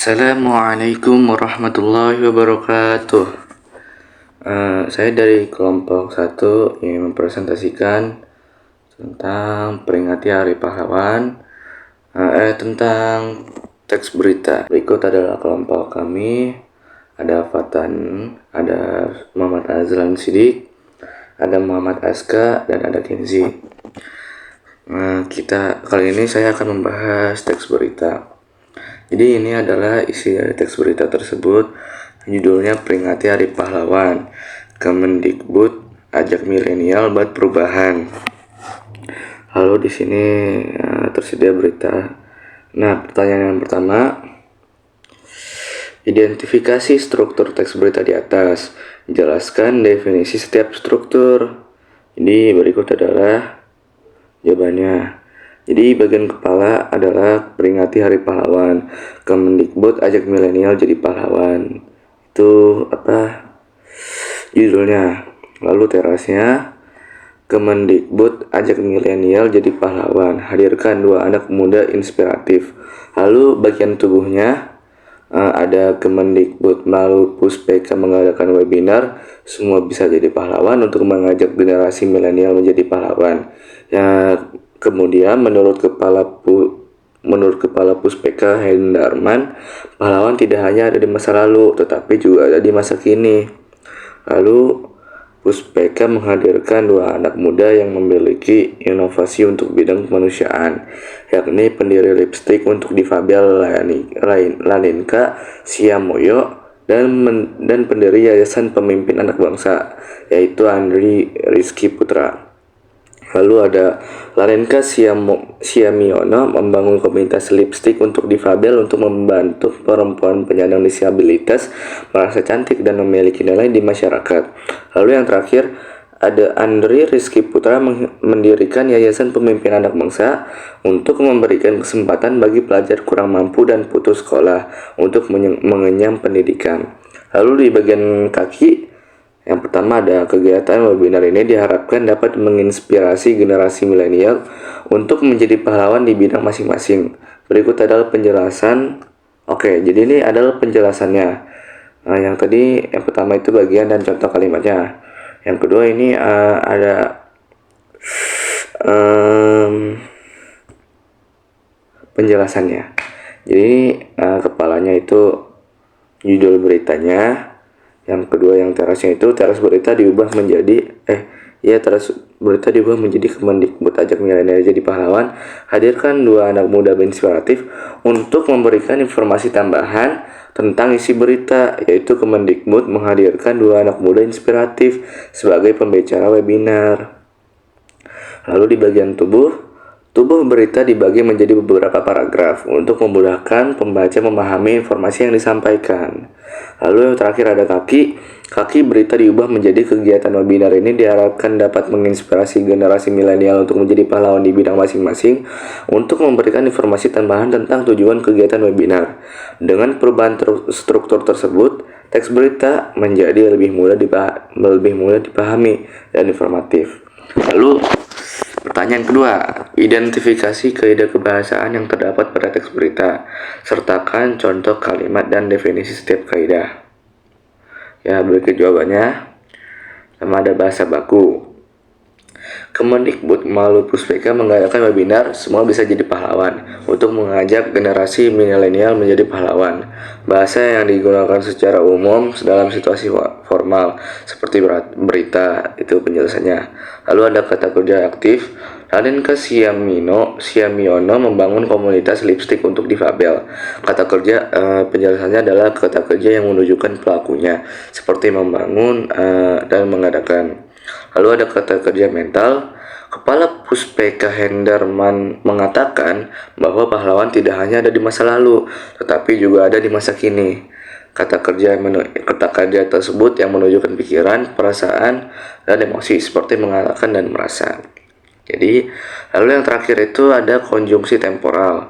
Assalamualaikum warahmatullahi wabarakatuh. Saya dari kelompok 1 ingin mempresentasikan tentang peringati Hari Pahlawan, tentang teks berita. Berikut adalah kelompok kami. Ada Fatan, ada Muhammad Azlan Sidik, ada Muhammad Aska, dan ada Kenzi. Kali ini saya akan membahas teks berita. Jadi ini adalah isi dari teks berita tersebut. Judulnya Peringati Hari Pahlawan. Kemendikbud ajak milenial buat perubahan. Lalu di sini tersedia berita. Nah, pertanyaan yang pertama, identifikasi struktur teks berita di atas. Jelaskan definisi setiap struktur. Jadi berikut adalah jawabannya. Jadi bagian kepala adalah peringati Hari Pahlawan. Kemendikbud ajak milenial jadi pahlawan. Itu judulnya. Lalu terasnya, Kemendikbud ajak milenial jadi pahlawan. Hadirkan 2 anak muda inspiratif. Lalu bagian tubuhnya ada Kemendikbud melalui Puspeka mengadakan webinar Semua Bisa Jadi Pahlawan untuk mengajak generasi milenial menjadi pahlawan. Kemudian menurut Kepala Puspeka Hendarman, pahlawan tidak hanya ada di masa lalu, tetapi juga ada di masa kini. Lalu Puspeka menghadirkan 2 anak muda yang memiliki inovasi untuk bidang kemanusiaan, yakni pendiri lipstik untuk difabel Laninka Siamoyo dan pendiri Yayasan Pemimpin Anak Bangsa, yaitu Andri Rizky Putra. Lalu ada Laninka Siamiono membangun komunitas lipstik untuk difabel untuk membantu perempuan penyandang disabilitas merasa cantik dan memiliki nilai di masyarakat. Lalu yang terakhir ada Andri Rizky Putra mendirikan Yayasan Pemimpin Anak Bangsa untuk memberikan kesempatan bagi pelajar kurang mampu dan putus sekolah untuk mengenyam pendidikan. Lalu di bagian kaki, yang pertama ada kegiatan webinar ini diharapkan dapat menginspirasi generasi milenial untuk menjadi pahlawan di bidang masing-masing. Berikut adalah penjelasan. Jadi ini adalah penjelasannya. Yang pertama itu bagian dan contoh kalimatnya. Yang kedua ini ada penjelasannya. Jadi kepalanya itu judul beritanya. Yang kedua yang terasnya itu teras berita diubah menjadi Kemendikbud ajak milenial jadi pahlawan. Hadirkan 2 anak muda inspiratif untuk memberikan informasi tambahan tentang isi berita, yaitu Kemendikbud menghadirkan 2 anak muda inspiratif sebagai pembicara webinar. Lalu di bagian tubuh berita dibagi menjadi beberapa paragraf untuk memudahkan pembaca memahami informasi yang disampaikan. Lalu yang terakhir ada kaki berita diubah menjadi kegiatan webinar ini diharapkan dapat menginspirasi generasi milenial untuk menjadi pahlawan di bidang masing-masing untuk memberikan informasi tambahan tentang tujuan kegiatan webinar. Dengan perubahan struktur tersebut, teks berita menjadi lebih mudah dipahami dan informatif. Lalu pertanyaan kedua, identifikasi kaidah kebahasaan yang terdapat pada teks berita. Sertakan contoh kalimat dan definisi setiap kaidah. Berikut jawabannya. Sama ada bahasa baku. Kemendikbud melalui Puspeka mengadakan webinar Semua Bisa Jadi Pahlawan untuk mengajak generasi milenial menjadi pahlawan. Bahasa yang digunakan secara umum dalam situasi formal seperti berita, itu penjelasannya. Lalu ada kata kerja aktif. Laninka Siamiono membangun komunitas lipstik untuk difabel. Kata kerja penjelasannya adalah kata kerja yang menunjukkan pelakunya, seperti membangun dan mengadakan. Lalu ada kata kerja mental. Kepala Puspeka Hendarman mengatakan bahwa pahlawan tidak hanya ada di masa lalu, tetapi juga ada di masa kini. Kata kerja tersebut yang menunjukkan pikiran, perasaan, dan emosi seperti mengatakan dan merasa. Jadi, lalu yang terakhir itu ada konjungsi temporal.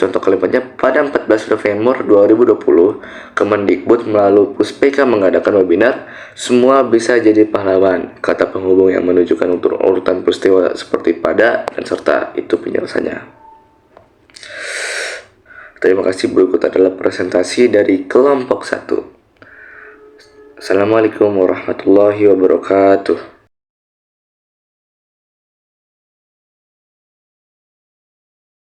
Contoh kalimatnya, pada 14 November 2020, Kemendikbud melalui Puspeka mengadakan webinar Semua Bisa Jadi Pahlawan. Kata penghubung yang menunjukkan urutan peristiwa seperti pada dan serta, itu penjelasannya. Terima kasih. Berikut adalah presentasi dari kelompok 1. Assalamualaikum warahmatullahi wabarakatuh.